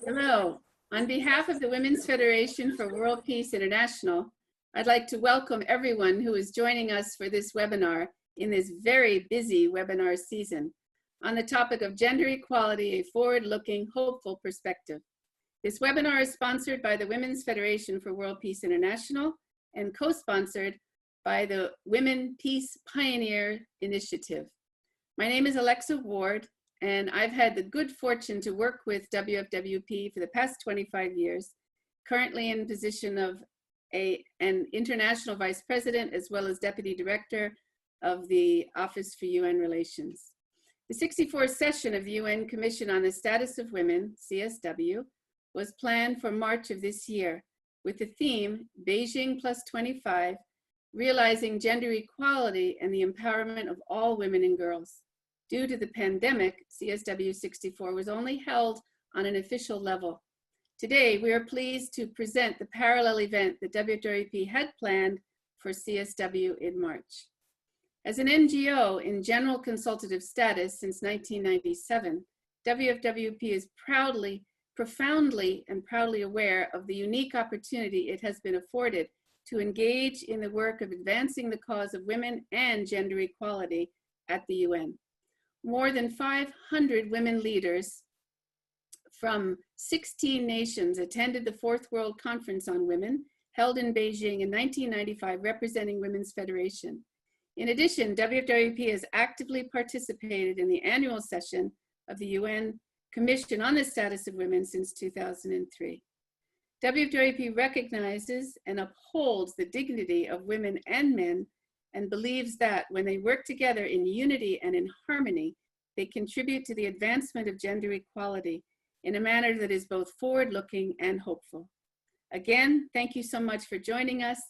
Hello. On behalf of the Women's Federation for World Peace International, I'd like to welcome everyone who is joining us for this webinar in this very busy webinar season on the topic of gender equality, a forward-looking, hopeful perspective. This webinar is sponsored by the Women's Federation for World Peace International and co-sponsored by the Women Peace Pioneer Initiative. My name is Alexa Ward, and I've had the good fortune to work with WFWP for the past 25 years, currently in position of an international vice president, as well as deputy director of the Office for UN Relations. The 64th session of the UN Commission on the Status of Women, CSW, was planned for March of this year with the theme, Beijing Plus 25, Realizing Gender Equality and the Empowerment of All Women and Girls. Due to the pandemic, CSW 64 was only held on an official level. Today, we are pleased to present the parallel event that WFWP had planned for CSW in March. As an NGO in general consultative status since 1997, WFWP is profoundly and proudly aware of the unique opportunity it has been afforded to engage in the work of advancing the cause of women and gender equality at the UN. More than 500 women leaders from 16 nations attended the Fourth World Conference on Women, held in Beijing in 1995, representing Women's Federation. In addition, WFWP has actively participated in the annual session of the UN Commission on the Status of Women since 2003. WFWP recognizes and upholds the dignity of women and men and believes that when they work together in unity and in harmony, they contribute to the advancement of gender equality in a manner that is both forward-looking and hopeful. Again, thank you so much for joining us.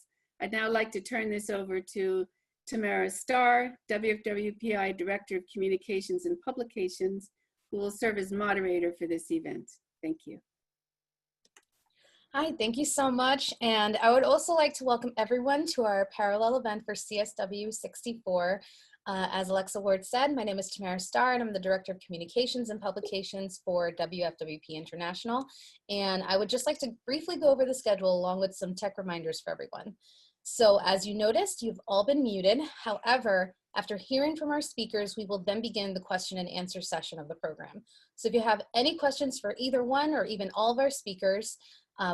I'd now like to turn this over to Tamara Starr, WFWPI Director of Communications and Publications, who will serve as moderator for this event. Thank you. Hi, thank you so much. And I would also like to welcome everyone to our parallel event for CSW 64. As Alexa Ward said, my name is Tamara Starr, and I'm the Director of Communications and Publications for WFWP International. And I would just like to briefly go over the schedule along with some tech reminders for everyone. So as you noticed, you've all been muted. However, after hearing from our speakers, we will then begin the question and answer session of the program. So if you have any questions for either one or even all of our speakers,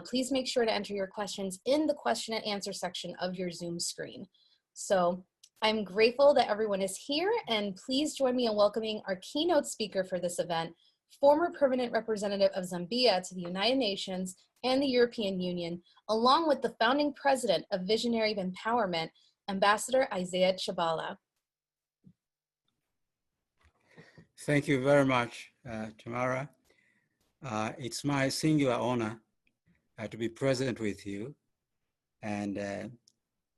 please make sure to enter your questions in the question and answer section of your Zoom screen. So I'm grateful that everyone is here, and please join me in welcoming our keynote speaker for this event, former permanent representative of Zambia to the United Nations and the European Union, along with the founding president of Visionary Empowerment, Ambassador Isaiah Chabala. Thank you very much, Tamara. It's my singular honor to be present with you, and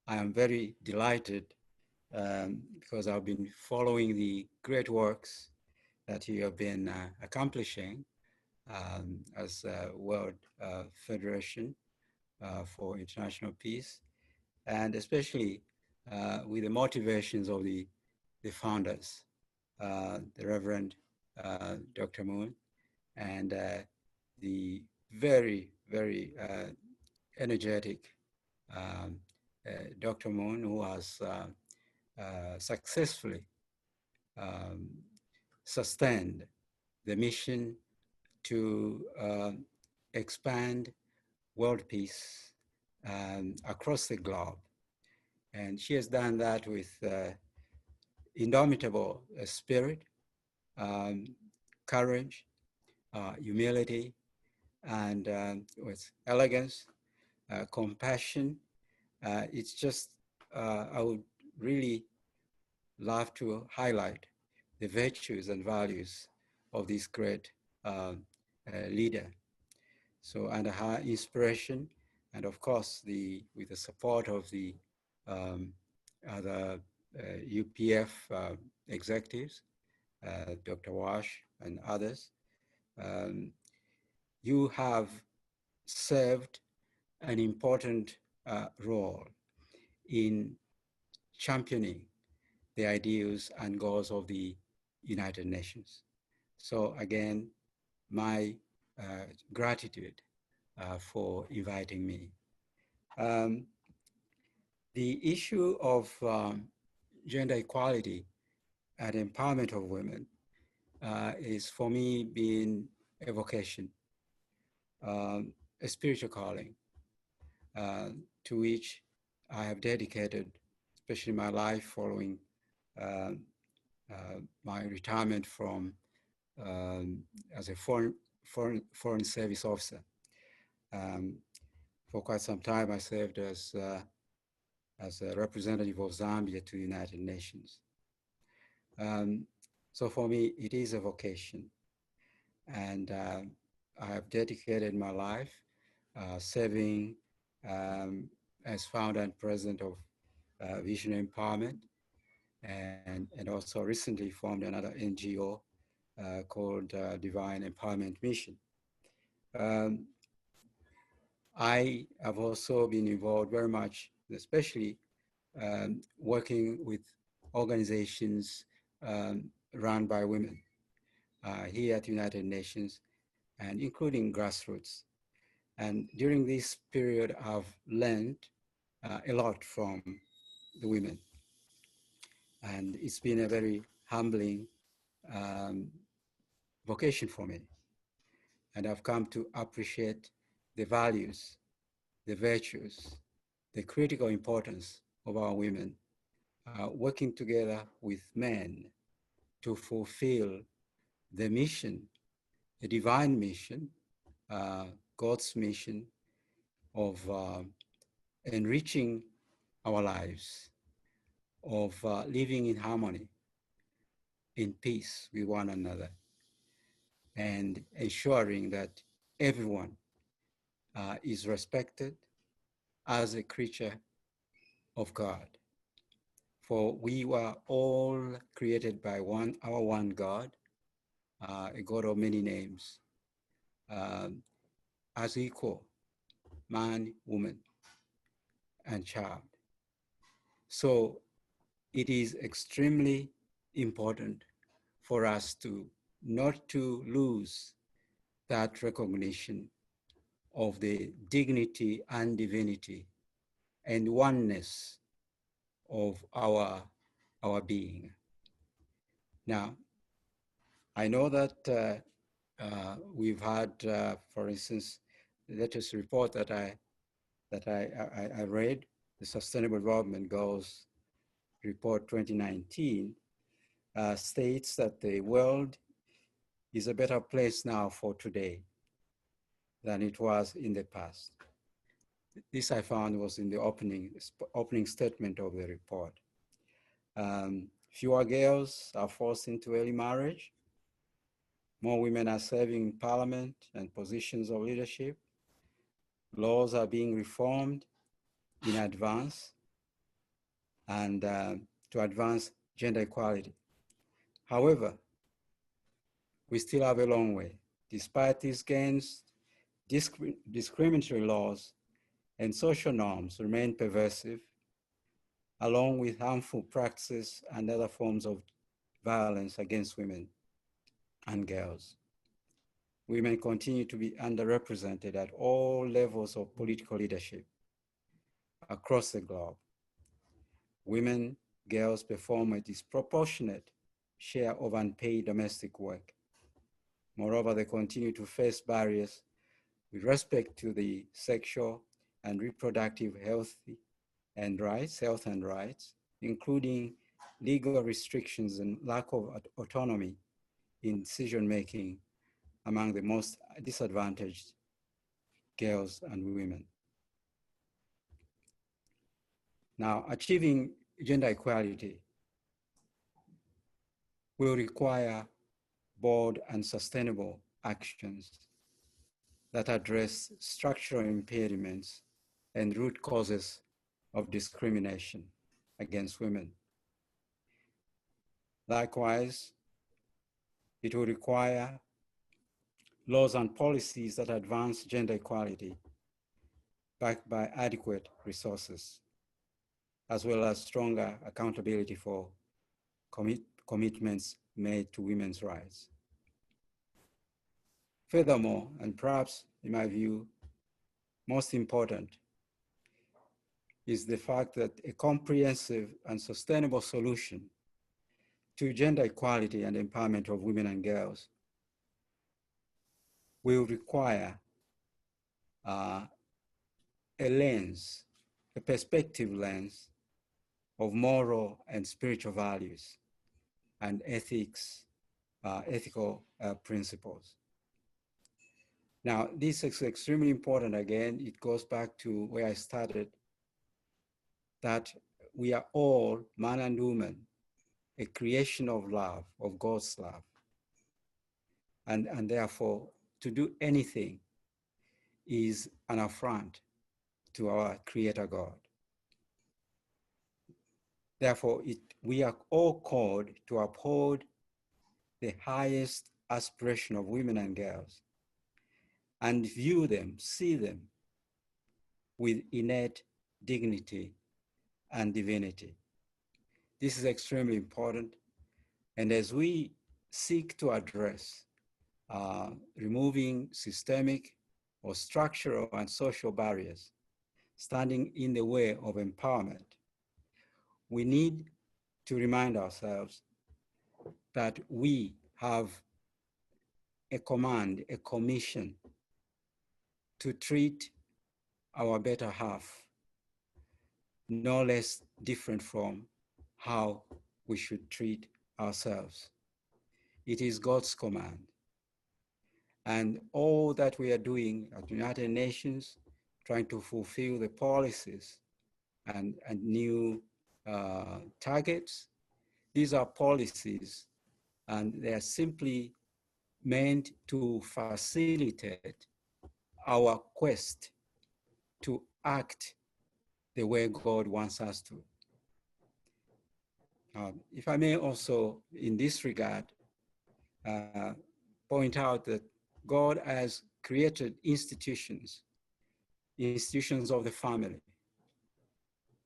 I am very delighted because I've been following the great works that you have been accomplishing as World Federation for International Peace, and especially with the motivations of the founders, the Reverend Dr. Moon, and the very energetic Dr. Moon, who has successfully sustained the mission to expand world peace across the globe. And she has done that with indomitable spirit, courage, humility, and with elegance, compassion. It's just, I would really love to highlight the virtues and values of this great leader. So under her inspiration, and of course, with the support of the other UPF executives, Dr. Wash and others, you have served an important role in championing the ideals and goals of the United Nations. So again, my gratitude for inviting me. The issue of gender equality and empowerment of women is for me being a vocation, a spiritual calling to which I have dedicated, especially my life following my retirement from as a foreign service officer. For quite some time, I served as a representative of Zambia to the United Nations. So for me, it is a vocation. And I have dedicated my life serving as founder and president of Vision Empowerment, and also recently formed another NGO called Divine Empowerment Mission. I have also been involved very much, especially working with organizations run by women here at the United Nations, and including grassroots. And during this period, I've learned a lot from the women. And it's been a very humbling vocation for me. And I've come to appreciate the values, the virtues, the critical importance of our women working together with men to fulfill the mission, the divine mission, God's mission of enriching our lives, of living in harmony, in peace with one another, and ensuring that everyone is respected as a creature of God. For we were all created by our one God, a God of many names, as equal, man, woman, and child. So it is extremely important for us not to lose that recognition of the dignity and divinity and oneness of our being. Now, I know that we've had, for instance, the latest report that I read, the Sustainable Development Goals Report 2019, states that the world is a better place now for today than it was in the past. This I found was in the opening statement of the report. Fewer girls are forced into early marriage. More women are serving in parliament and positions of leadership. Laws are being reformed in advance and to advance gender equality. However, we still have a long way. Despite these gains, discriminatory laws and social norms remain pervasive, along with harmful practices and other forms of violence against women and girls. Women continue to be underrepresented at all levels of political leadership across the globe. Women, girls perform a disproportionate share of unpaid domestic work. Moreover, they continue to face barriers with respect to the sexual and reproductive health and rights, including legal restrictions and lack of autonomy in decision-making among the most disadvantaged girls and women. Now, achieving gender equality will require bold and sustainable actions that address structural impediments and root causes of discrimination against women. Likewise, it will require laws and policies that advance gender equality, backed by adequate resources, as well as stronger accountability for commitments made to women's rights. Furthermore, and perhaps in my view, most important, is the fact that a comprehensive and sustainable solution to gender equality and empowerment of women and girls will require a lens, a perspective lens of moral and spiritual values and ethical principles. Now, this is extremely important. Again, it goes back to where I started, that we are all, man and woman, a creation of love, of God's love. And therefore, to do anything is an affront to our Creator God. Therefore, we are all called to uphold the highest aspiration of women and girls and view them, see them with innate dignity and divinity. This is extremely important. And as we seek to address removing systemic or structural and social barriers standing in the way of empowerment, we need to remind ourselves that we have a command, a commission to treat our better half no less different from how we should treat ourselves. It is God's command. And all that we are doing at the United Nations, trying to fulfill the policies and new targets, these are policies, and they are simply meant to facilitate our quest to act the way God wants us to. If I may also, in this regard, point out that God has created institutions of the family,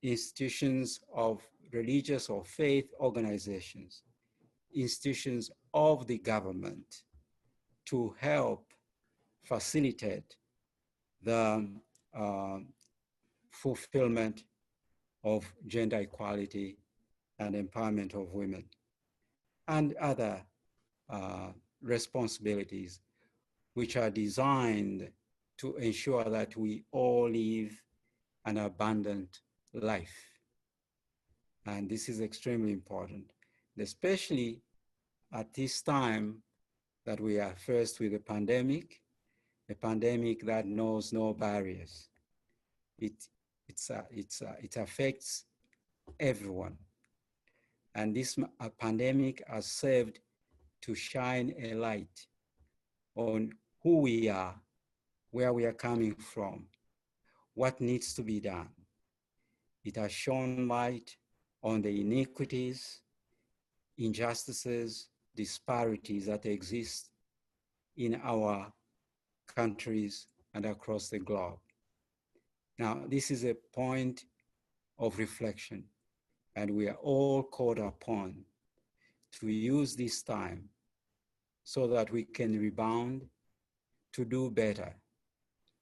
institutions of religious or faith organizations, institutions of the government to help facilitate the fulfillment of gender equality and empowerment of women, and other responsibilities which are designed to ensure that we all live an abundant life. And this is extremely important, especially at this time that we are faced with a pandemic that knows no barriers. It affects everyone. And this pandemic has served to shine a light on who we are, where we are coming from, what needs to be done. It has shone light on the iniquities, injustices, disparities that exist in our countries and across the globe. Now, this is a point of reflection, and we are all called upon to use this time so that we can rebound, to do better,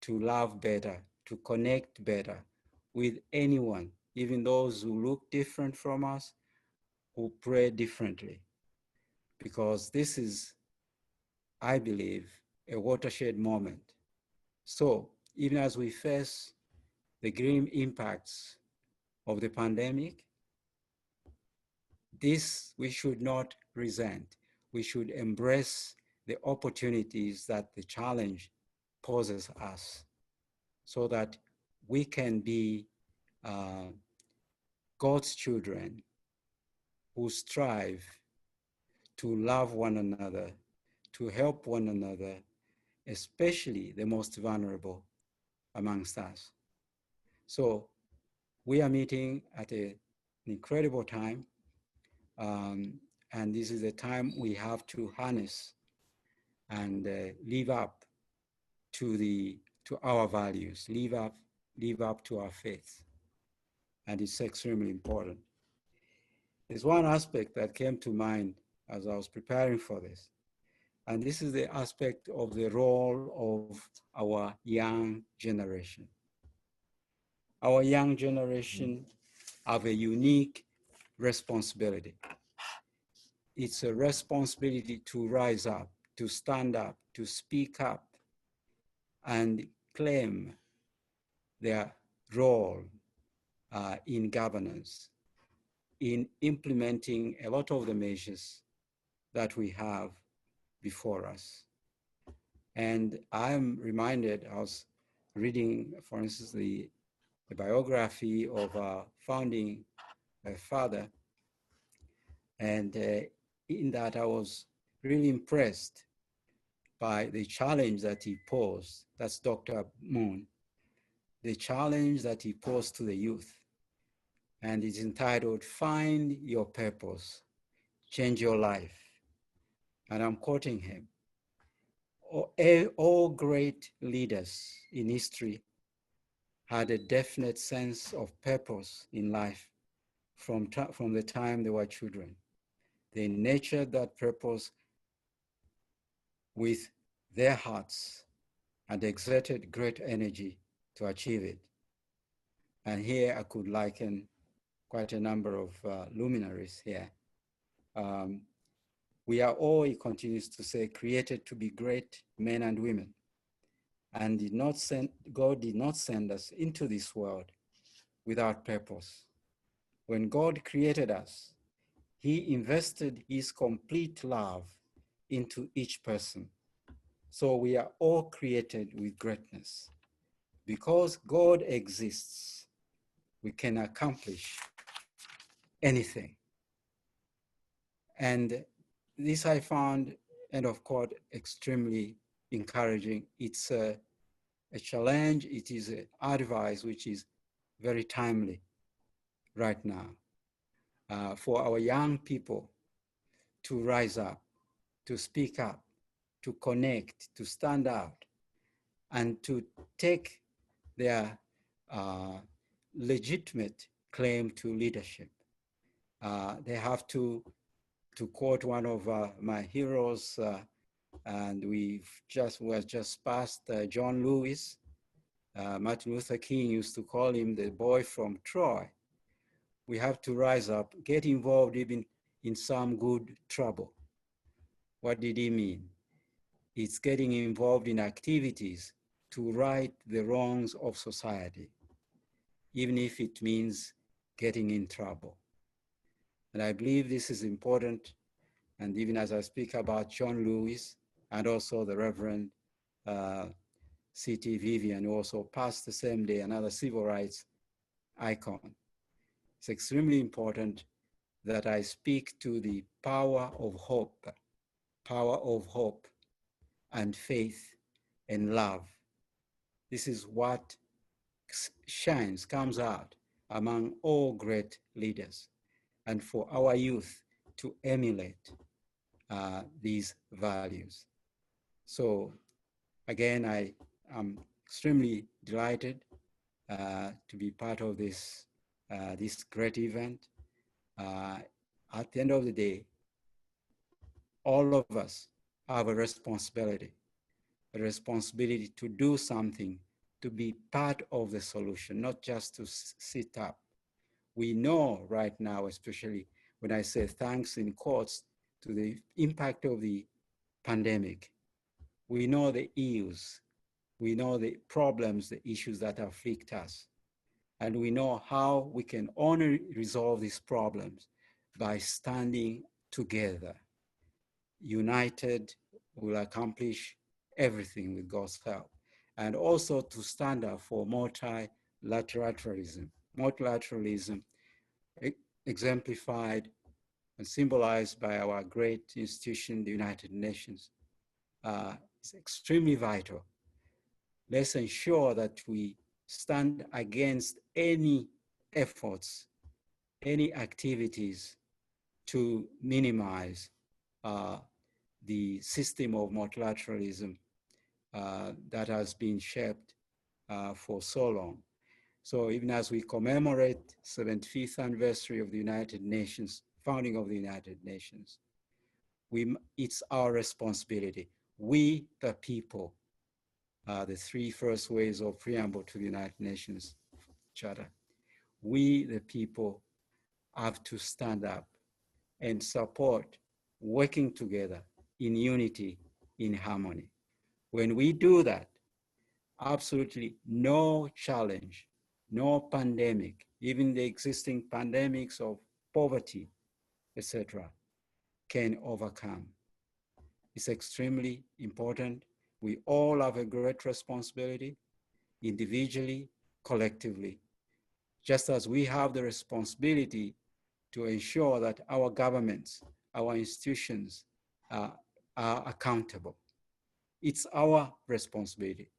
to love better, to connect better with anyone, even those who look different from us, who pray differently. Because this is, I believe, a watershed moment. So even as we face the grim impacts of the pandemic, this we should not resent. We should embrace the opportunities that the challenge poses us so that we can be God's children who strive to love one another, to help one another, especially the most vulnerable amongst us. So we are meeting at an incredible time. And this is a time we have to harness and live up to our values, live up to our faith. And it's extremely important. There's one aspect that came to mind as I was preparing for this, And this is the aspect of the role of our young generation. Our young generation have a unique responsibility. It's a responsibility to rise up, to stand up, to speak up, and claim their role in governance, in implementing a lot of the measures that we have before us. And I'm reminded, I was reading, for instance, the biography of our founding father, and in that I was really impressed by the challenge that he posed. That's Dr. Moon, the challenge that he posed to the youth. And it's entitled, "Find Your Purpose, Change Your Life." And I'm quoting him. All great leaders in history had a definite sense of purpose in life from the time they were children. They nurtured that purpose with their hearts and exerted great energy to achieve it. And here I could liken quite a number of luminaries here. We are all, he continues to say, created to be great men and women. And God did not send us into this world without purpose. When God created us, he invested his complete love into each person. So we are all created with greatness. Because God exists, we can accomplish anything. And this I found, and of course, extremely encouraging. It's a challenge, it is an advice which is very timely right now for our young people to rise up, to speak up, to connect, to stand out, and to take their legitimate claim to leadership. They have to quote one of my heroes, and we're just past John Lewis. Martin Luther King used to call him the boy from Troy. We have to rise up, get involved even in some good trouble. What did he mean? It's getting involved in activities to right the wrongs of society, even if it means getting in trouble. And I believe this is important. And even as I speak about John Lewis and also the Reverend C.T. Vivian, who also passed the same day, another civil rights icon, it's extremely important that I speak to the power of hope and faith and love. This is what comes out among all great leaders, and for our youth to emulate these values. So again, I am extremely delighted to be part of this great event. At the end of the day, all of us have a responsibility to do something, to be part of the solution, not just to sit up. We know right now, especially when I say thanks in quotes to the impact of the pandemic, we know the ills, we know the problems, the issues that afflict us, and we know how we can only resolve these problems by standing together. United, we'll accomplish everything with God's help. And also to stand up for multilateralism. Multilateralism exemplified and symbolized by our great institution, the United Nations, is extremely vital. Let's ensure that we stand against any efforts, any activities to minimize the system of multilateralism that has been shaped for so long. So even as we commemorate 75th anniversary of the United Nations, founding of the United Nations, it's our responsibility. We, the people, the three first ways of preamble to the United Nations Charter. We, the people, have to stand up and support working together in unity, in harmony. When we do that, absolutely no challenge, no pandemic, even the existing pandemics of poverty, etc., can overcome. It's extremely important. We all have a great responsibility, individually, collectively, just as we have the responsibility to ensure that our governments, our institutions are accountable. It's our responsibility.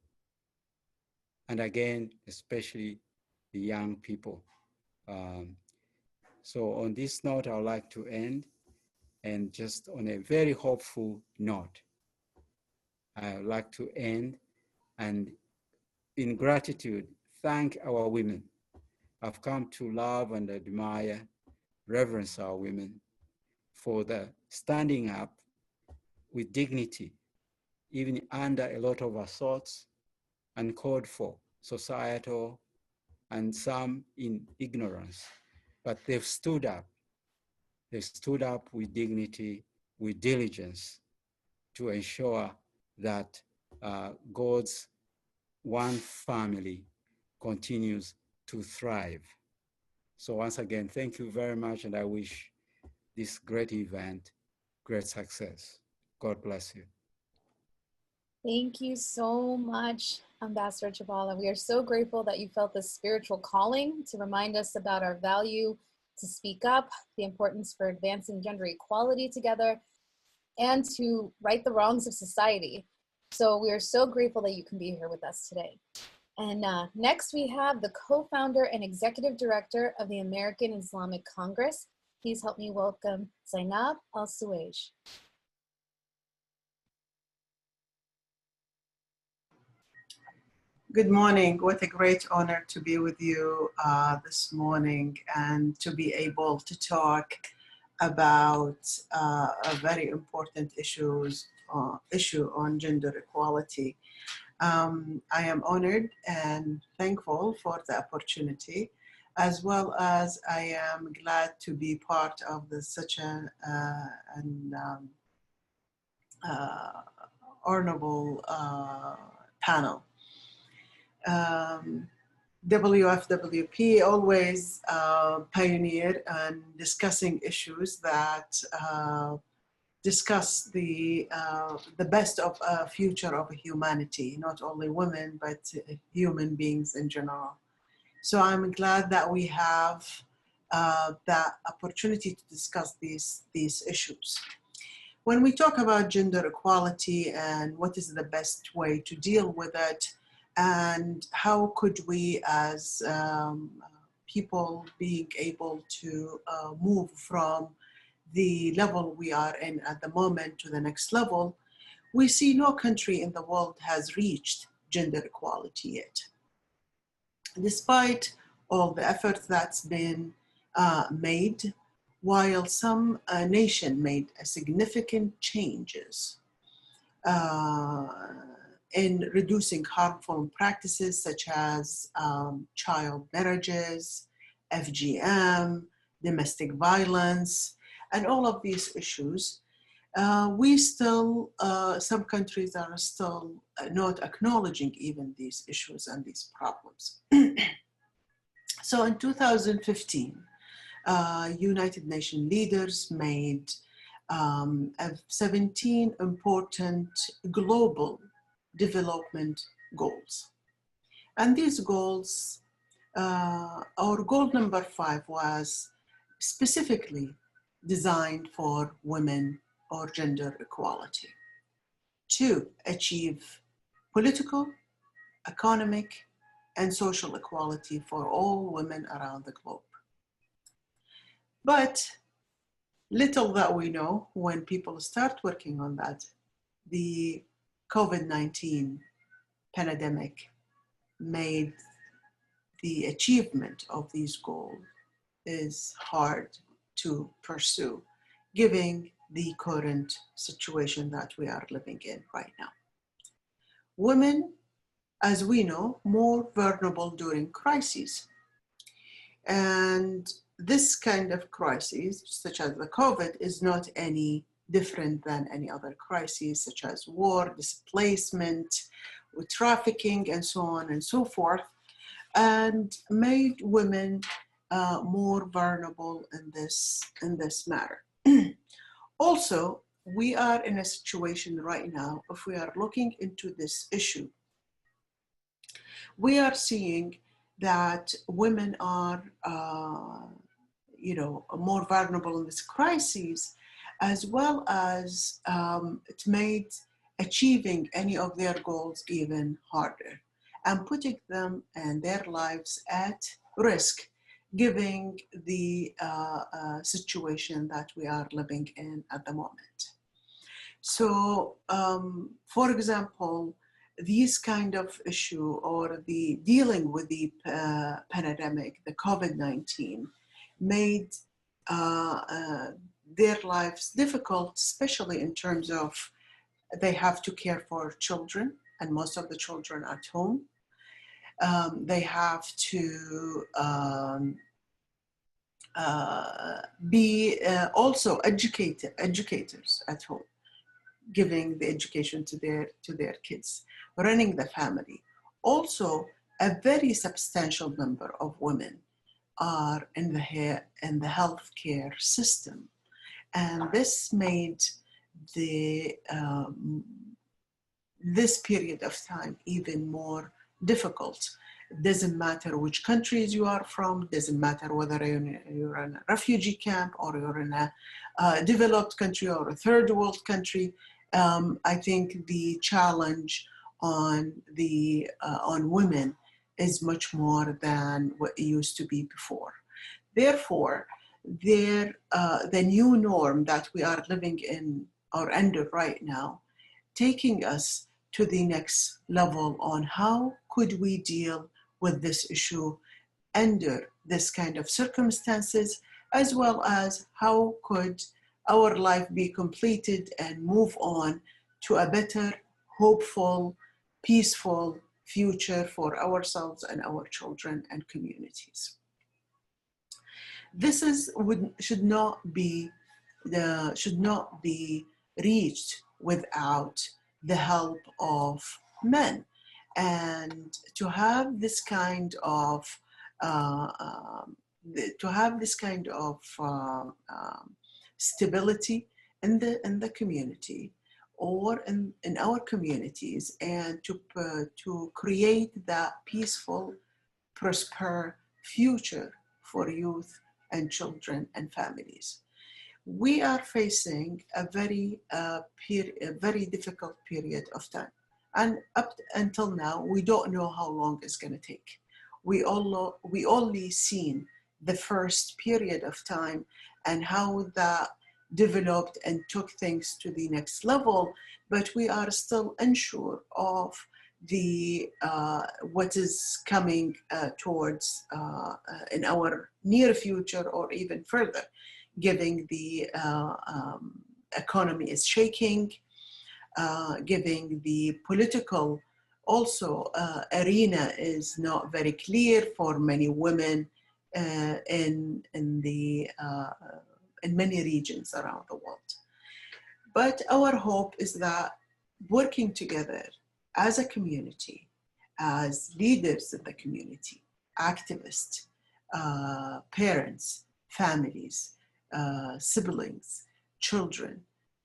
And again, especially the young people. So on this note, I would like to end, and just on a very hopeful note, I would like to end and in gratitude, thank our women. I've come to love and admire, reverence our women for the standing up with dignity, even under a lot of assaults uncalled for, societal, and some in ignorance. But they've stood up. They stood up with dignity, with diligence, to ensure that God's one family continues to thrive. So once again, thank you very much, and I wish this great event great success. God bless you. Thank you so much, Ambassador Chabala. We are so grateful that you felt this spiritual calling to remind us about our value to speak up, the importance for advancing gender equality together, and to right the wrongs of society. So we are so grateful that you can be here with us today. And next we have the co-founder and executive director of the American Islamic Congress. Please help me welcome Zainab Al-Suwaij. Good morning. What a great honor to be with you this morning and to be able to talk about a very important issue on gender equality. I am honored and thankful for the opportunity, as well as I am glad to be part of such an honorable panel. WFWP always pioneered in discussing issues that discuss the best of a future of humanity, not only women, but human beings in general. So I'm glad that we have that opportunity to discuss these issues. When we talk about gender equality and what is the best way to deal with it, and how could we as people being able to move from the level we are in at the moment to the next level, we see no country in the world has reached gender equality yet. Despite all the efforts that's been made, while some nation made significant changes in reducing harmful practices such as child marriages, FGM, domestic violence, and all of these issues, we still, some countries are still not acknowledging even these issues and these problems. So in 2015, United Nations leaders made 17 important global development goals. And these goals, our goal number 5 was specifically designed for women or gender equality, to achieve political, economic, and social equality for all women around the globe. But little that we know, when people start working on that, the COVID-19 pandemic made the achievement of these goals is hard to pursue, given the current situation that we are living in right now. Women, as we know, more vulnerable during crises. And this kind of crisis, such as the COVID, is not any different than any other crises, such as war, displacement, with trafficking, and so on and so forth, and made women more vulnerable in this matter. Also, we are in a situation right now, if we are looking into this issue, we are seeing that women are, more vulnerable in this crisis, as well as it made achieving any of their goals even harder and putting them and their lives at risk, given the situation that we are living in at the moment. So, for example, these kind of issue or the dealing with the pandemic, the COVID-19, made their lives difficult, especially in terms of they have to care for children, and most of the children at home. They have to be also educators at home, giving the education to their kids, running the family. Also, a very substantial number of women are in the healthcare system, and this made this period of time even more difficult. It doesn't matter which countries you are from, doesn't matter whether you're in a refugee camp or you're in a developed country or a third world country. I think the challenge on women is much more than what it used to be before. Therefore, the new norm that we are living in or under right now, taking us to the next level on how could we deal with this issue under this kind of circumstances, as well as how could our life be completed and move on to a better, hopeful, peaceful future for ourselves and our children and communities. This should not be reached without the help of men, and to have this kind of stability in the community or in our communities, and to create that peaceful, prosperous future for youth and children and families. We are facing a very difficult period of time, and up until now we don't know how long it's going to take. We only seen the first period of time and how that developed and took things to the next level, but we are still unsure of the what is coming towards in our near future or even further, given the economy is shaking, given the political also arena is not very clear for many women in many regions around the world. But our hope is that working together as a community, as leaders in the community, activists, parents, families, siblings, children,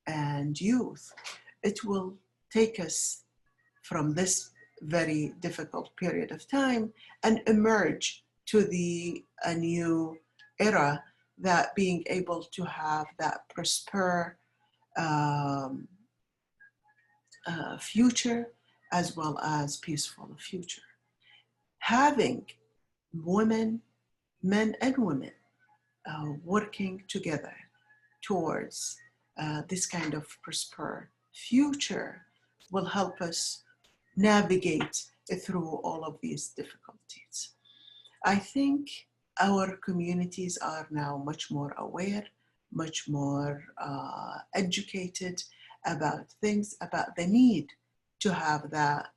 and youth, it will take us from this very difficult period of time and emerge to a new era, that being able to have that prosper future as well as peaceful future. Having women, men and women working together towards this kind of prosper future will help us navigate through all of these difficulties. I think our communities are now much more aware much more educated about things, about the need to have that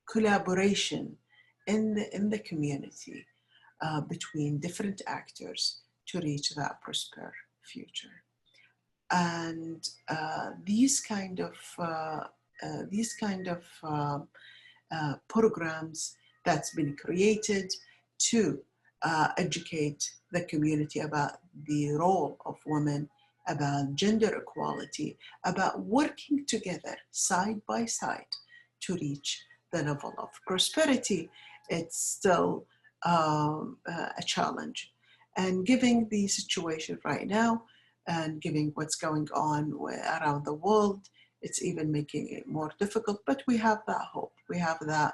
collaboration in the community between different actors to reach that prosperous future. And these kind of programs that's been created to educate the community about the role of women, about gender equality, about working together side by side to reach the level of prosperity. It's still a challenge. And given the situation right now, and given what's going on around the world, it's even making it more difficult, but we have that hope. We have that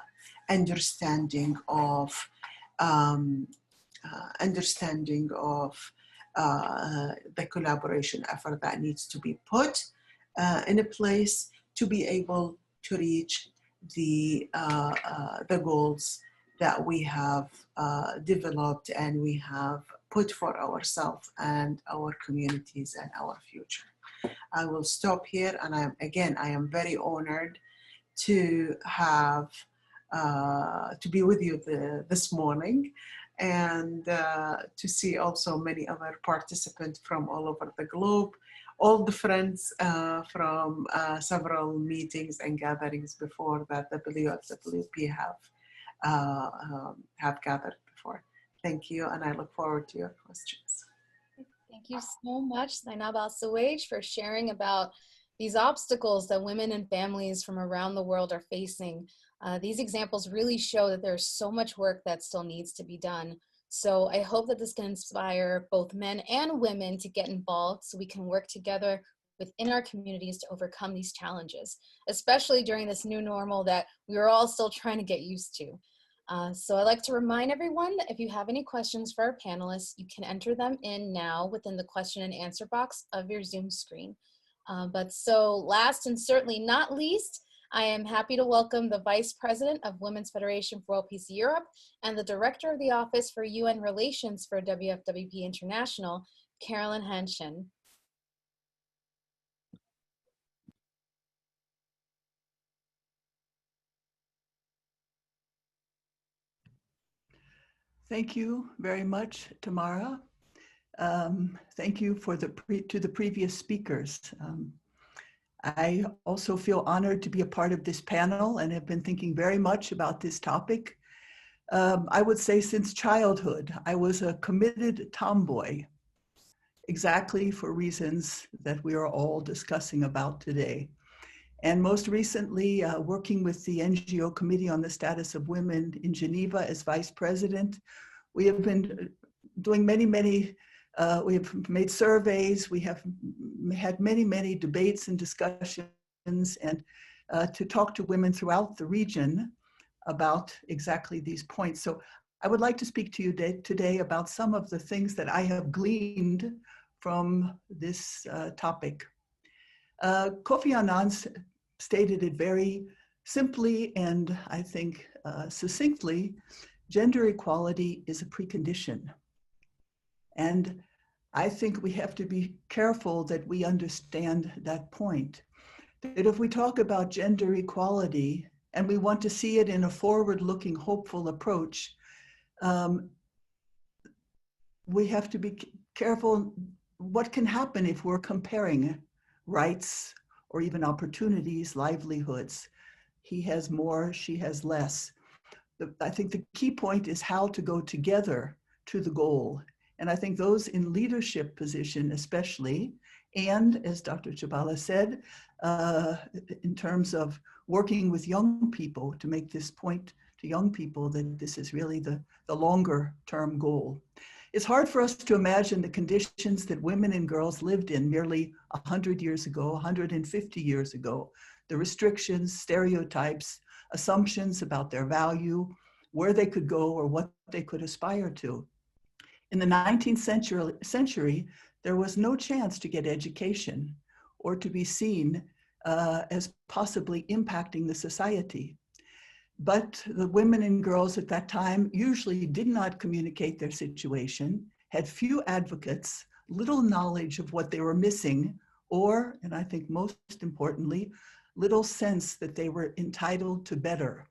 understanding of the collaboration effort that needs to be put in a place to be able to reach the goals that we have developed and we have put for ourselves and our communities and our future. I will stop here, and I am very honored to have to be with you this morning, and to see also many other participants from all over the globe, all the friends from several meetings and gatherings before that WFWP have gathered before. Thank you, and I look forward to your questions. Thank you so much, Zainab Al-Suwaij, for sharing about these obstacles that women and families from around the world are facing. These examples really show that there's so much work that still needs to be done. So I hope that this can inspire both men and women to get involved so we can work together within our communities to overcome these challenges, especially during this new normal that we're all still trying to get used to. So I'd like to remind everyone that if you have any questions for our panelists, you can enter them in now within the question and answer box of your Zoom screen. But so last and certainly not least, I am happy to welcome the Vice President of Women's Federation for World Peace Europe and the Director of the Office for UN Relations for WFWP International, Carolyn Handschin. Thank you very much, Tamara. Thank you for to the previous speakers. I also feel honored to be a part of this panel and have been thinking very much about this topic. I would say since childhood, I was a committed tomboy, exactly for reasons that we are all discussing about today. And most recently, working with the NGO Committee on the Status of Women in Geneva as Vice President, we have been doing many, we have made surveys, we have had many debates and discussions and to talk to women throughout the region about exactly these points. So I would like to speak to you today about some of the things that I have gleaned from this topic. Kofi Annan stated it very simply and I think succinctly: gender equality is a precondition. And I think we have to be careful that we understand that point. That if we talk about gender equality and we want to see it in a forward-looking, hopeful approach, we have to be careful what can happen if we're comparing rights or even opportunities, livelihoods. He has more, she has less. I think the key point is how to go together to the goal. And I think those in leadership position especially, and as Dr. Chabala said, in terms of working with young people to make this point to young people that this is really the longer term goal. It's hard for us to imagine the conditions that women and girls lived in merely 100 years ago, 150 years ago, the restrictions, stereotypes, assumptions about their value, where they could go or what they could aspire to. In the 19th century, there was no chance to get education or to be seen as possibly impacting the society. But the women and girls at that time usually did not communicate their situation, had few advocates, little knowledge of what they were missing, or, and I think most importantly, little sense that they were entitled to better.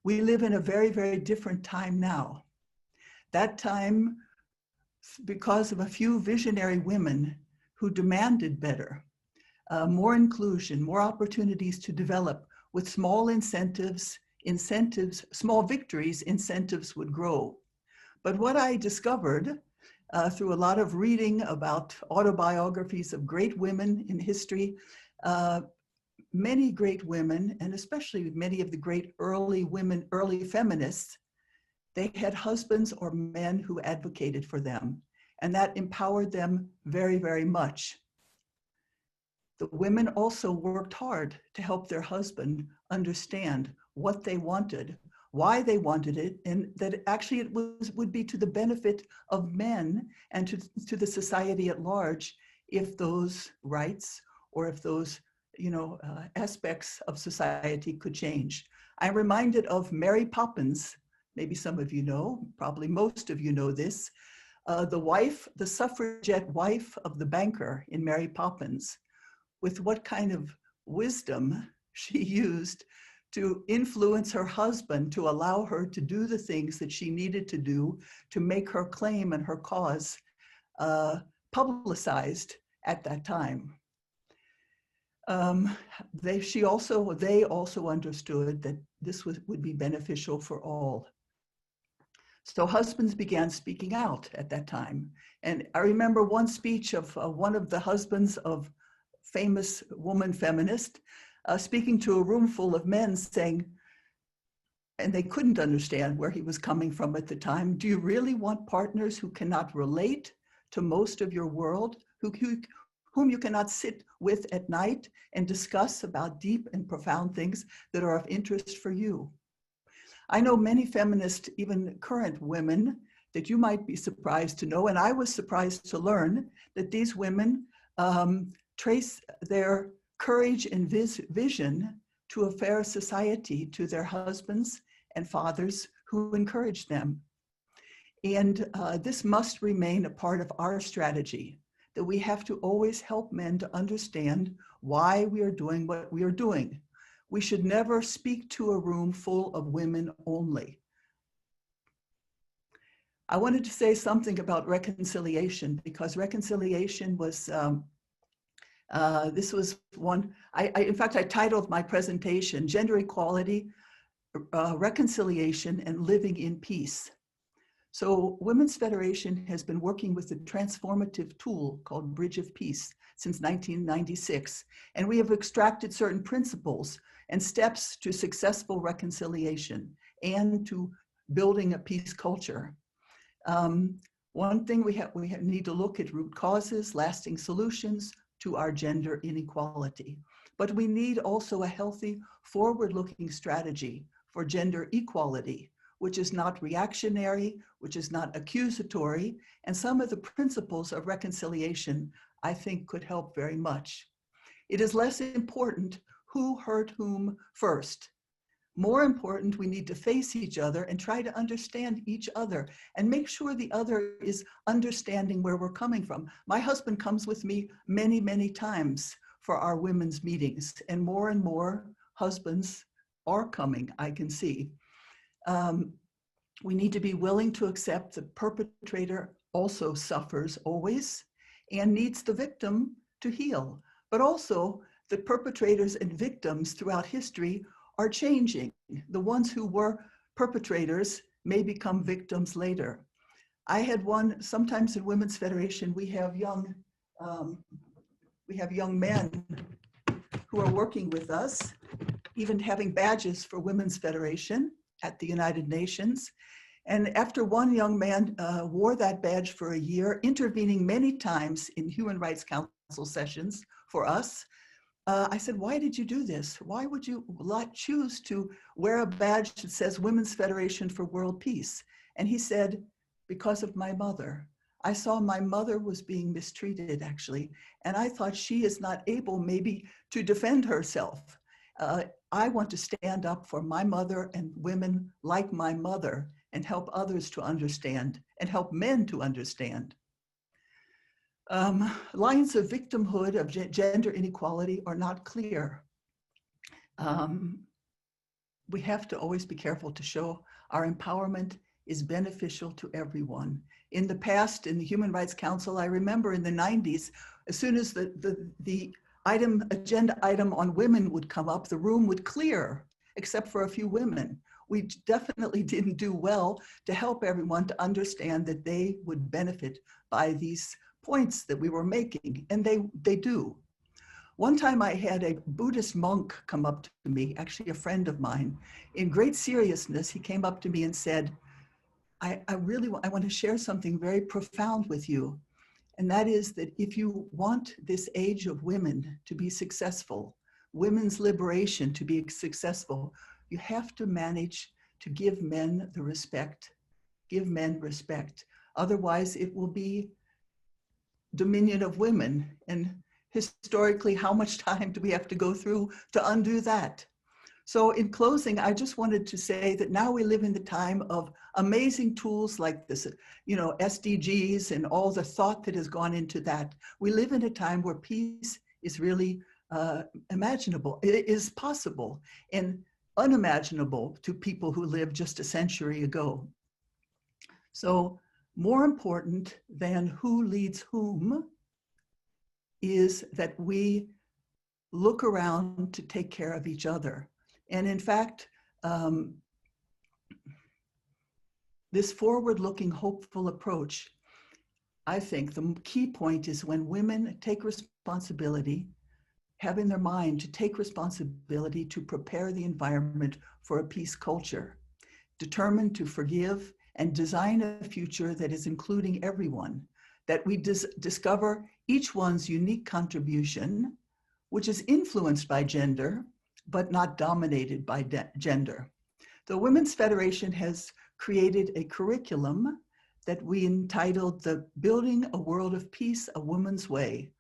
We live in a very, very different time now. That time, because of a few visionary women who demanded better, more inclusion, more opportunities to develop with small incentives, small victories, incentives would grow. But what I discovered through a lot of reading about autobiographies of great women in history, many great women, and especially many of the great early women, early feminists, they had husbands or men who advocated for them, and that empowered them very, very much. The women also worked hard to help their husband understand what they wanted, why they wanted it, and that actually it would be to the benefit of men and to the society at large if those rights or if those aspects of society could change. I'm reminded of Mary Poppins. Maybe some of you know, probably most of you know this, the suffragette wife of the banker in Mary Poppins, with what kind of wisdom she used to influence her husband to allow her to do the things that she needed to do to make her claim and her cause publicized at that time. They also understood that this would be beneficial for all. So husbands began speaking out at that time. And I remember one speech of one of the husbands of famous woman feminist speaking to a room full of men saying, and they couldn't understand where he was coming from at the time, do you really want partners who cannot relate to most of your world, whom you cannot sit with at night and discuss about deep and profound things that are of interest for you? I know many feminist, even current women, that you might be surprised to know, and I was surprised to learn that these women trace their courage and vision to a fair society, to their husbands and fathers who encouraged them. And this must remain a part of our strategy, that we have to always help men to understand why we are doing what we are doing. We should never speak to a room full of women only. I wanted to say something about reconciliation, because reconciliation was, this was one, in fact, I titled my presentation, Gender Equality, Reconciliation and Living in Peace. So Women's Federation has been working with a transformative tool called Bridge of Peace since 1996, and we have extracted certain principles and steps to successful reconciliation and to building a peace culture. One thing we need to look at root causes, lasting solutions to our gender inequality. But we need also a healthy, forward-looking strategy for gender equality, which is not reactionary, which is not accusatory, and some of the principles of reconciliation, I think, could help very much. It is less important who hurt whom first. More important, we need to face each other and try to understand each other and make sure the other is understanding where we're coming from. My husband comes with me many, many times for our women's meetings, and more husbands are coming, I can see. We need to be willing to accept the perpetrator also suffers always and needs the victim to heal, but also the perpetrators and victims throughout history are changing. The ones who were perpetrators may become victims later. I had sometimes in Women's Federation, we have young men who are working with us, even having badges for Women's Federation at the United Nations. And after one young man wore that badge for a year, intervening many times in Human Rights Council sessions for us, I said, why did you do this? Why would you choose to wear a badge that says Women's Federation for World Peace? And he said, because of my mother. I saw my mother was being mistreated, actually, and I thought she is not able maybe to defend herself. I want to stand up for my mother and women like my mother and help others to understand and help men to understand. Lines of victimhood of gender inequality are not clear. We have to always be careful to show our empowerment is beneficial to everyone. In the past, in the Human Rights Council, I remember in the 90s, as soon as the agenda item on women would come up, the room would clear, except for a few women. We definitely didn't do well to help everyone to understand that they would benefit by these points that we were making, and they do. One time I had a Buddhist monk come up to me, actually a friend of mine. In great seriousness, he came up to me and said, I want to share something very profound with you. And that is that if you want this age of women to be successful, women's liberation to be successful, you have to manage to give men the respect, give men respect. Otherwise, it will be dominion of women. And historically, how much time do we have to go through to undo that? So in closing, I just wanted to say that now we live in the time of amazing tools like this, SDGs and all the thought that has gone into that. We live in a time where peace is really imaginable. It is possible and unimaginable to people who lived just a century ago. So more important than who leads whom is that we look around to take care of each other. And in fact, this forward-looking, hopeful approach, I think the key point is when women take responsibility, have in their mind to take responsibility to prepare the environment for a peace culture, determined to forgive and design a future that is including everyone, that we discover each one's unique contribution, which is influenced by gender, but not dominated by gender. The Women's Federation has created a curriculum that we entitled the Building a World of Peace, a Woman's Way.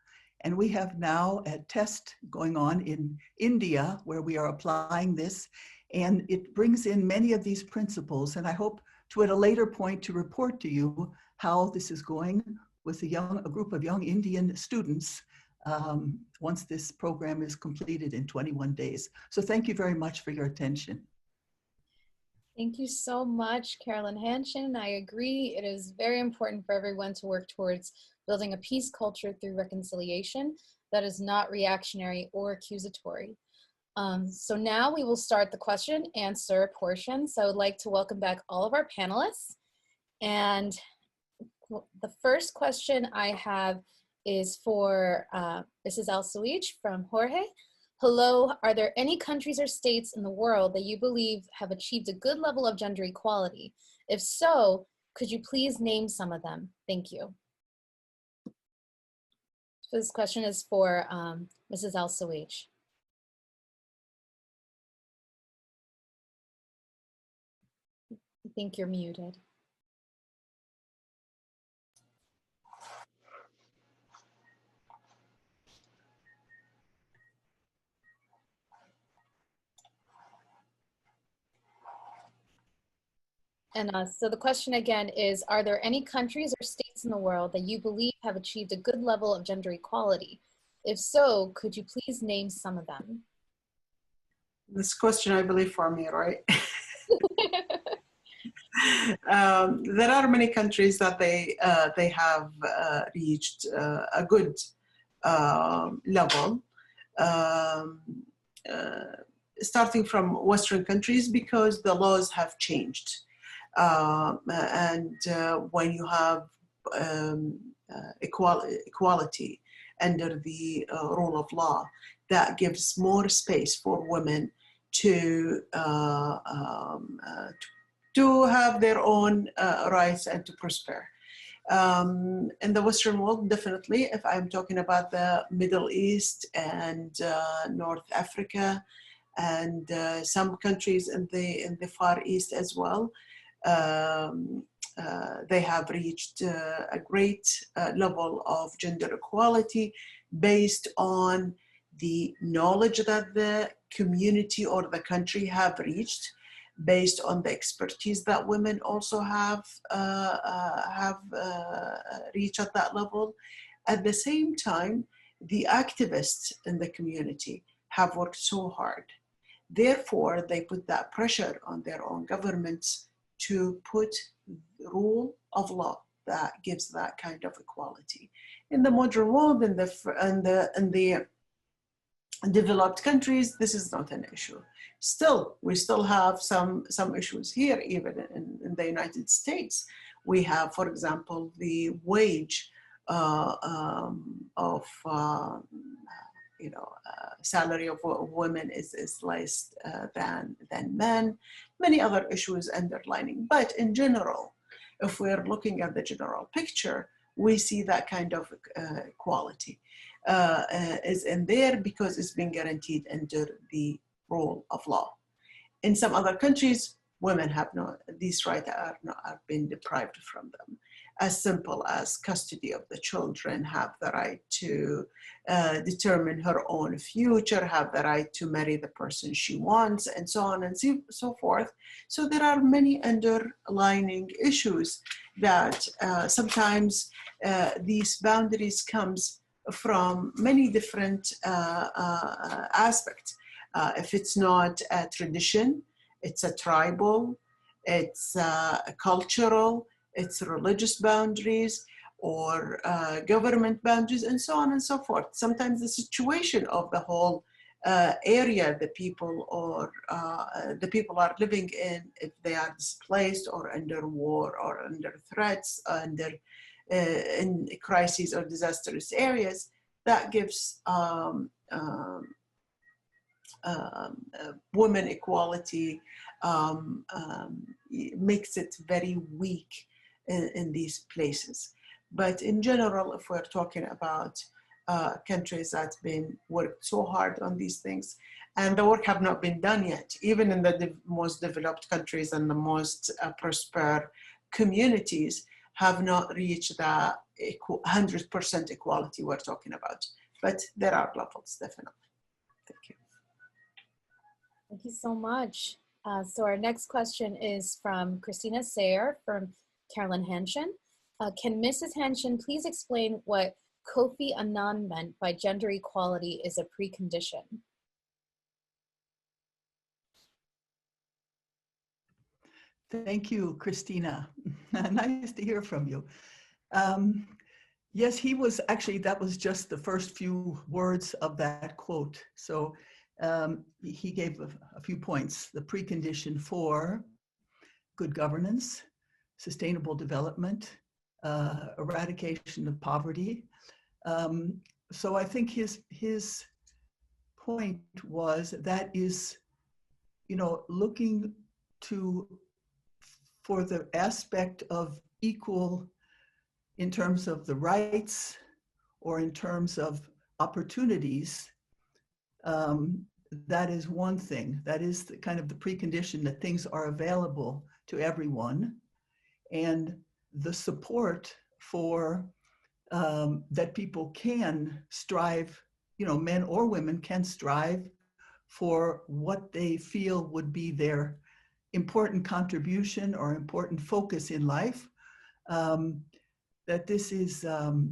And we have now a test going on in India where we are applying this, and it brings in many of these principles. And I hope to, at a later point, to report to you how this is going with a group of young Indian students once this program is completed in 21 days. So thank you very much for your attention. Thank you so much, Carolyn Handschin. I agree. It is very important for everyone to work towards building a peace culture through reconciliation that is not reactionary or accusatory. So now we will start the question answer portion. So I would like to welcome back all of our panelists. And the first question I have is for Mrs. Al-Suwaij from Jorge. Hello, are there any countries or states in the world that you believe have achieved a good level of gender equality? If so, could you please name some of them? Thank you. So this question is for Mrs. Al-Suwaij. I think you're muted. And so the question again is, are there any countries or states in the world that you believe have achieved a good level of gender equality? If so, could you please name some of them? This question, I believe, for me, right? There are many countries that they have reached a good level, starting from Western countries, because the laws have changed. When you have equality under the rule of law, that gives more space for women to have their own rights and to prosper. In the Western world, definitely, if I'm talking about the Middle East and North Africa and some countries in the Far East as well, they have reached a great level of gender equality based on the knowledge that the community or the country have reached, based on the expertise that women also have reached at that level. At the same time, the activists in the community have worked so hard. Therefore, they put that pressure on their own governments to put the rule of law that gives that kind of equality. In the modern world, in the developed countries, this is not an issue. Still, we still have some issues here, even in the United States. We have, for example, the wage salary of women is less than men. Many other issues underlining. But in general, if we're looking at the general picture, we see that kind of equality is in there because it's been guaranteed under the rule of law. In some other countries, women have these rights are been deprived from them. As simple as custody of the children, have the right to determine her own future, have the right to marry the person she wants, and so on and so forth. So there are many underlying issues that sometimes these boundaries comes from many different aspects. If it's not a tradition, it's a tribal, it's cultural, it's religious boundaries, or government boundaries, and so on and so forth. Sometimes the situation of the whole area the people are living in, if they are displaced or under war or under threats, in crises or disastrous areas, that gives women equality, makes it very weak in these places. But in general, if we're talking about countries that's been worked so hard on these things, and the work have not been done yet, even in the most developed countries and the most prosper communities have not reached the 100% equality we're talking about. But there are levels, definitely. Thank you. Thank you so much. So our next question is from Christina Sayer from Carolyn Handschin. Can Mrs. Handschin please explain what Kofi Annan meant by gender equality is a precondition? Thank you, Christina. Nice to hear from you. Yes, he was actually, that was just the first few words of that quote. So he gave a few points. The precondition for good governance, sustainable development, eradication of poverty. So I think his point was that is, looking for the aspect of equal in terms of the rights or in terms of opportunities. That is one thing. That is the kind of the precondition that things are available to everyone, and the support for that people can strive, men or women can strive for what they feel would be their important contribution or important focus in life. That this is, that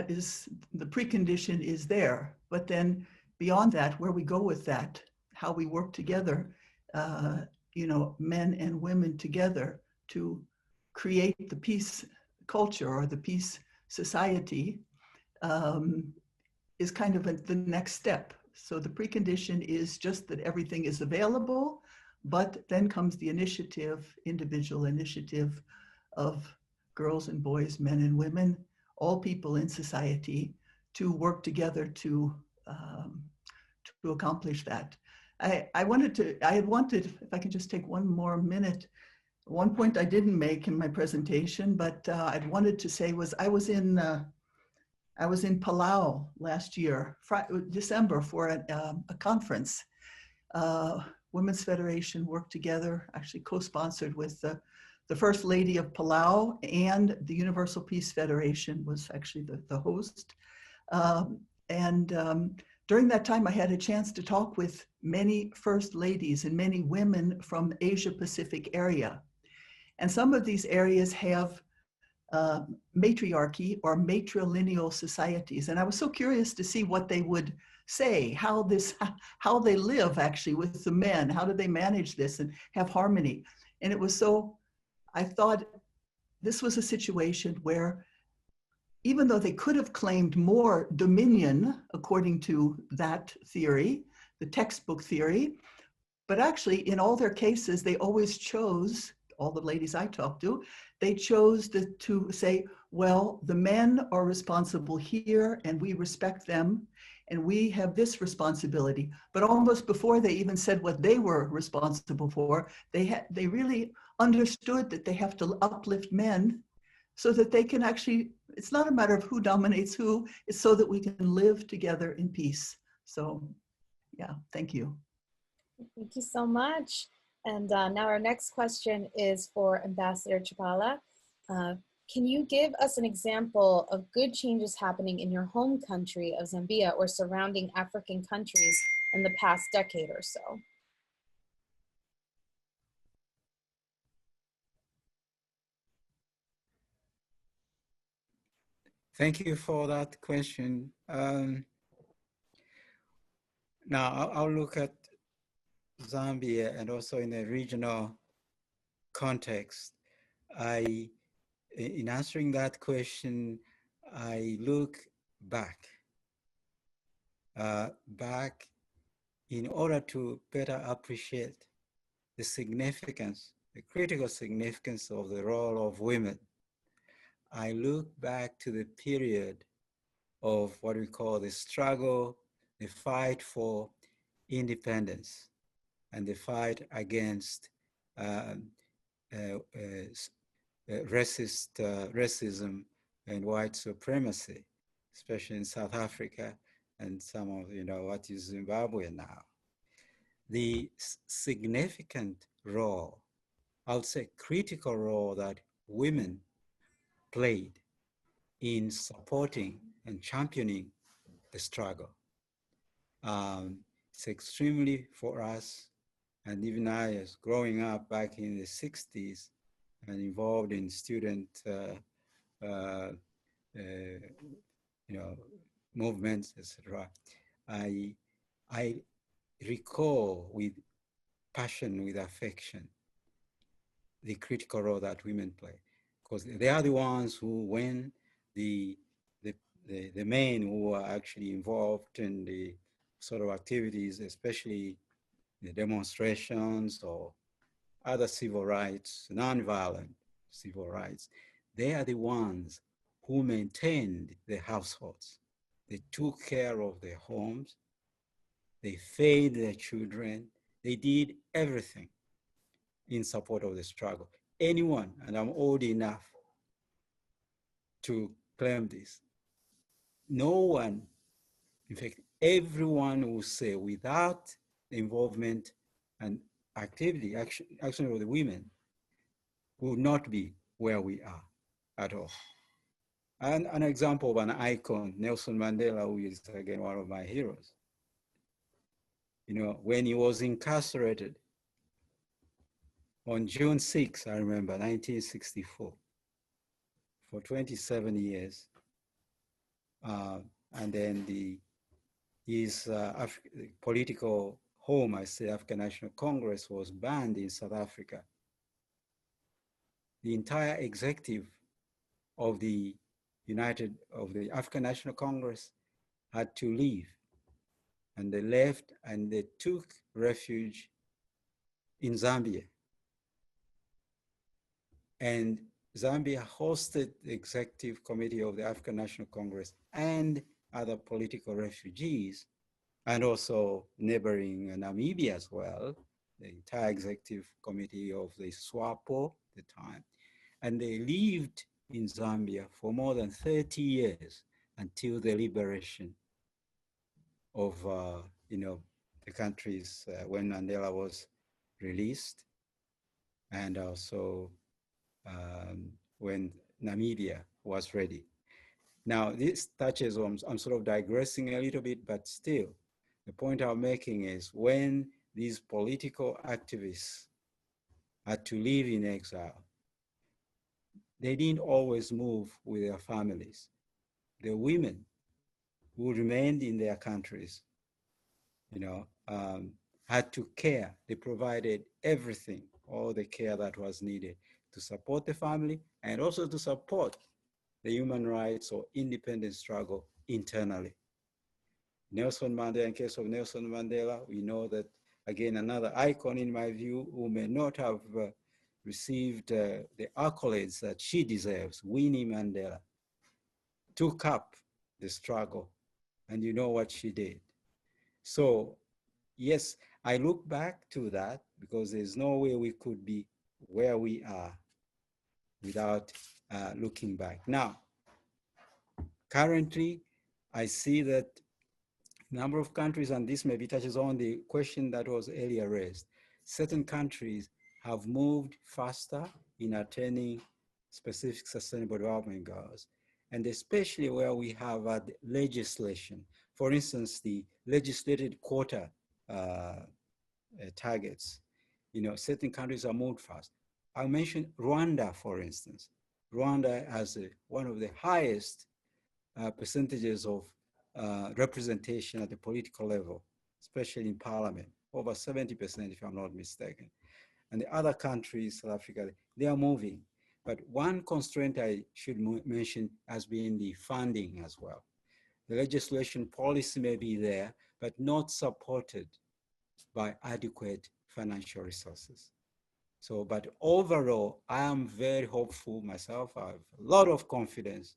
is the precondition is there. But then beyond that, where we go with that, how we work together, men and women together to create the peace culture or the peace society is kind of the next step. So the precondition is just that everything is available, but then comes the initiative, individual initiative of girls and boys, men and women, all people in society to work together to accomplish that. I had wanted, if I can just take one more minute, one point I didn't make in my presentation, but I'd wanted to say was I was in Palau last year, December, for a conference. Women's Federation worked together, actually co-sponsored with the First Lady of Palau, and the Universal Peace Federation was actually the host. during that time, I had a chance to talk with many first ladies and many women from Asia Pacific area. And some of these areas have matriarchy or matrilineal societies. And I was so curious to see what they would say, how they live actually with the men, how do they manage this and have harmony. And it was so, I thought this was a situation where even though they could have claimed more dominion according to that theory, the textbook theory, but actually in all their cases, they always chose, all the ladies I talked to, they chose to say, well, the men are responsible here and we respect them and we have this responsibility. But almost before they even said what they were responsible for, they really understood that they have to uplift men so that they can actually, it's not a matter of who dominates who, it's so that we can live together in peace. So yeah, thank you. Thank you so much. And now our next question is for Ambassador Chabala. Can you give us an example of good changes happening in your home country of Zambia or surrounding African countries in the past decade or so? Thank you for that question. Now I'll look at Zambia and also in a regional context. In answering that question, I look back in order to better appreciate the significance, the critical significance of the role of women. I look back to the period of what we call the struggle, the fight for independence, and the fight against racism and white supremacy, especially in South Africa and some of, what is Zimbabwe now. The significant role, I would say critical role that women played in supporting and championing the struggle. It's extremely for us, and even I, as growing up back in the 60s and involved in student movements, etc. I recall with passion, with affection, the critical role that women play, because they are the ones who, when the men who are actually involved in the sort of activities, especially the demonstrations or other civil rights, nonviolent civil rights, they are the ones who maintained the households. They took care of their homes, they fed their children, they did everything in support of the struggle. Anyone, and I'm old enough to claim this, no one, in fact, everyone will say without the involvement and activity, action of the women, would not be where we are at all. And an example of an icon, Nelson Mandela, who is again one of my heroes. When he was incarcerated on June 6, I remember, 1964, for 27 years. And then his political home, I say, African National Congress, was banned in South Africa. The entire executive of the African National Congress had to leave. And they left and they took refuge in Zambia. And Zambia hosted the executive committee of the African National Congress and other political refugees, and also neighboring Namibia as well, the entire executive committee of the SWAPO at the time. And they lived in Zambia for more than 30 years until the liberation of the countries when Mandela was released, and also when Namibia was ready. Now, this touches on, I'm sort of digressing a little bit, but still, the point I'm making is when these political activists had to live in exile, they didn't always move with their families. The women who remained in their countries, had to care. They provided everything, all the care that was needed to support the family and also to support the human rights or independence struggle internally. Nelson Mandela, in case of Nelson Mandela, we know that, again, another icon in my view who may not have received the accolades that she deserves, Winnie Mandela, took up the struggle, and you know what she did. So, yes, I look back to that because there's no way we could be where we are without looking back. Now, currently, I see that a number of countries, and this maybe touches on the question that was earlier raised, certain countries have moved faster in attaining specific sustainable development goals, and especially where we have legislation. For instance, the legislated quota targets, certain countries are moved fast. I mentioned Rwanda, for instance. Rwanda has one of the highest percentages of representation at the political level, especially in parliament, over 70% if I'm not mistaken. And the other countries, South Africa, they are moving. But one constraint I should mention has been the funding as well. The legislation policy may be there, but not supported by adequate financial resources. So, but overall, I am very hopeful myself. I have a lot of confidence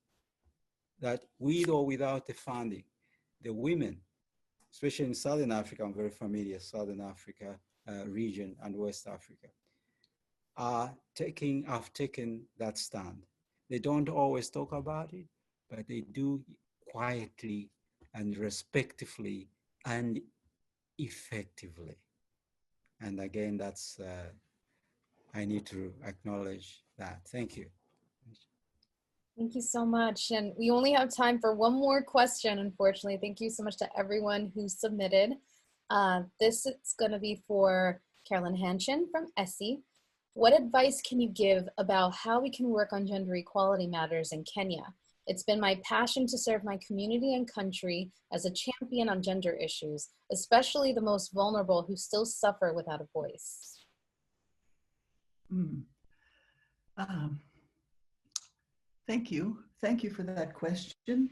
that with or without the funding, the women, especially in Southern Africa, I'm very familiar, Southern Africa region and West Africa, have taken that stand. They don't always talk about it, but they do quietly and respectfully and effectively. And again, that's, I need to acknowledge that. Thank you. Thank you so much. And we only have time for one more question, unfortunately. Thank you so much to everyone who submitted. This is going to be for Carolyn Handschin from ESSI. What advice can you give about how we can work on gender equality matters in Kenya? It's been my passion to serve my community and country as a champion on gender issues, especially the most vulnerable who still suffer without a voice. Thank you. Thank you for that question.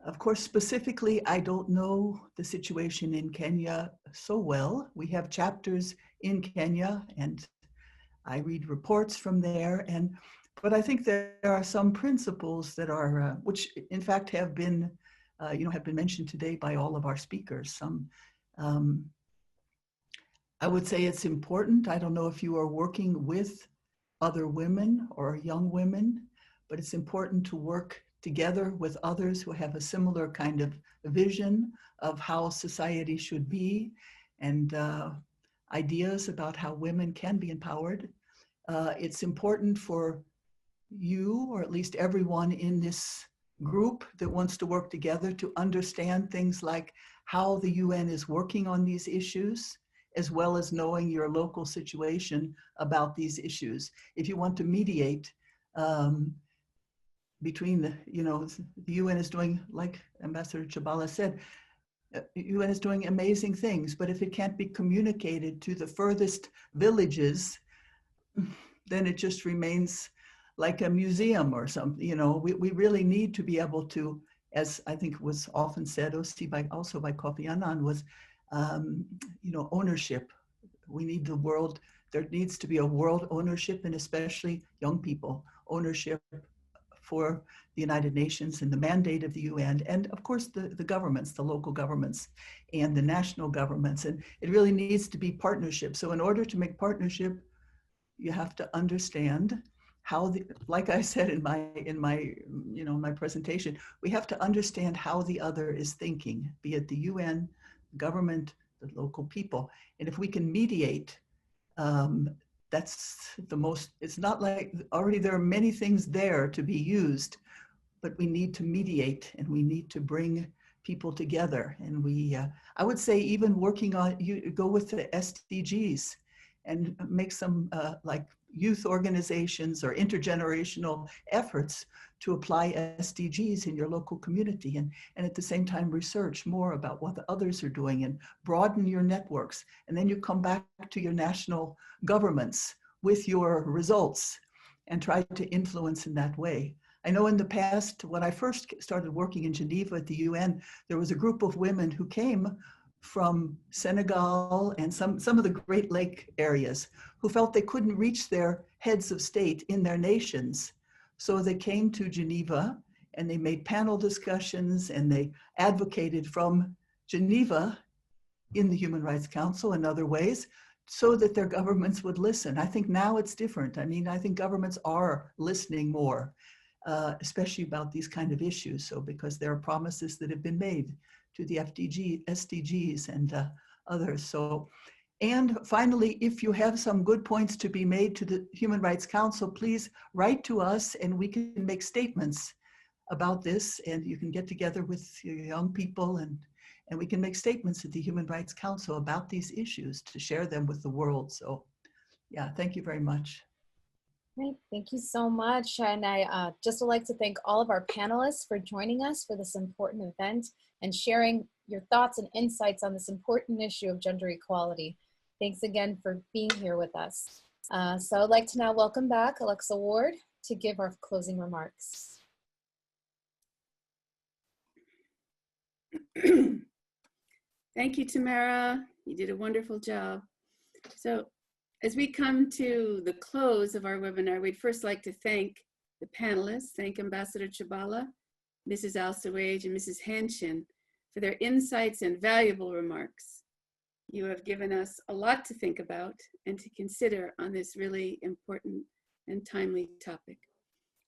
Of course, specifically, I don't know the situation in Kenya so well. We have chapters in Kenya and I read reports from there. But I think there are some principles that are, which in fact have been mentioned today by all of our speakers. I would say it's important. I don't know if you are working with other women or young women, but it's important to work together with others who have a similar kind of vision of how society should be and ideas about how women can be empowered. It's important for you, or at least everyone in this group that wants to work together, to understand things like how the UN is working on these issues, as well as knowing your local situation about these issues. If you want to mediate between the UN is doing, like Ambassador Chabala said, UN is doing amazing things, but if it can't be communicated to the furthest villages, then it just remains like a museum or something. We really need to be able to, as I think was often said, also by Kofi Annan, was ownership. We need the world, there needs to be a world ownership, and especially young people, ownership for the United Nations and the mandate of the UN, and of course the governments, the local governments and the national governments. And it really needs to be partnership. So in order to make partnership, you have to understand how like I said in my presentation, we have to understand how the other is thinking, be it the UN, government, the local people. And if we can mediate that's the most, it's not like already there are many things there to be used, but we need to mediate and we need to bring people together. And we, I would say even working on, you go with the SDGs and make some like youth organizations or intergenerational efforts to apply SDGs in your local community, and at the same time research more about what the others are doing and broaden your networks. And then you come back to your national governments with your results and try to influence in that way. I know in the past, when I first started working in Geneva at the UN, there was a group of women who came from Senegal and some of the Great Lake areas who felt they couldn't reach their heads of state in their nations. So they came to Geneva and they made panel discussions and they advocated from Geneva in the Human Rights Council and other ways so that their governments would listen. I think now it's different. I mean, I think governments are listening more, especially about these kind of issues. So because there are promises that have been made to the SDGs and others. So, and finally, if you have some good points to be made to the Human Rights Council, please write to us and we can make statements about this, and you can get together with your young people and we can make statements at the Human Rights Council about these issues to share them with the world. So yeah, thank you very much. Great, thank you so much. And I just would like to thank all of our panelists for joining us for this important event and sharing your thoughts and insights on this important issue of gender equality. Thanks again for being here with us. So I'd like to now welcome back Alexa Ward to give our closing remarks. Thank you, Tamara. You did a wonderful job. So as we come to the close of our webinar, we'd first like to thank the panelists, thank Ambassador Chabala, Mrs. Al-Suwaij, and Mrs. Handschin for their insights and valuable remarks. You have given us a lot to think about and to consider on this really important and timely topic.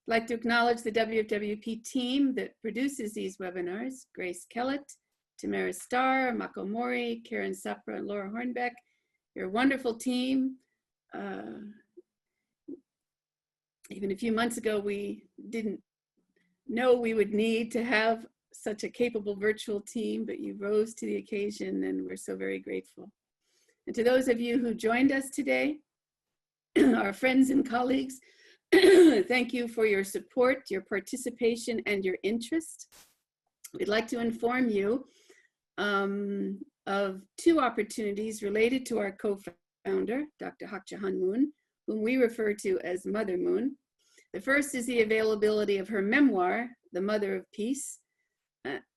I'd like to acknowledge the WFWP team that produces these webinars, Grace Kellett, Tamara Starr, Mako Mori, Karen Sapra, and Laura Hornbeck. You're a wonderful team. Even a few months ago, we didn't know we would need to have such a capable virtual team, but you rose to the occasion and we're so very grateful. And to those of you who joined us today, our friends and colleagues, thank you for your support, your participation, and your interest. We'd like to inform you of two opportunities related to our co-founder, Dr. Hak Jahan Moon, whom we refer to as Mother Moon. The first is the availability of her memoir, The Mother of Peace.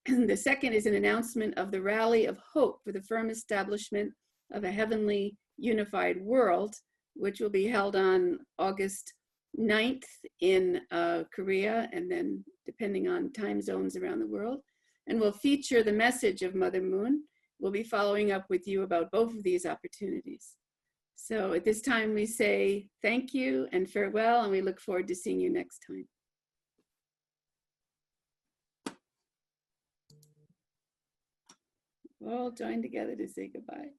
The second is an announcement of the Rally of Hope for the Firm Establishment of a Heavenly Unified World, which will be held on August 9th in Korea, and then depending on time zones around the world, and will feature the message of Mother Moon. We'll be following up with you about both of these opportunities. So at this time we say thank you and farewell, and we look forward to seeing you next time. We'll all join together to say goodbye.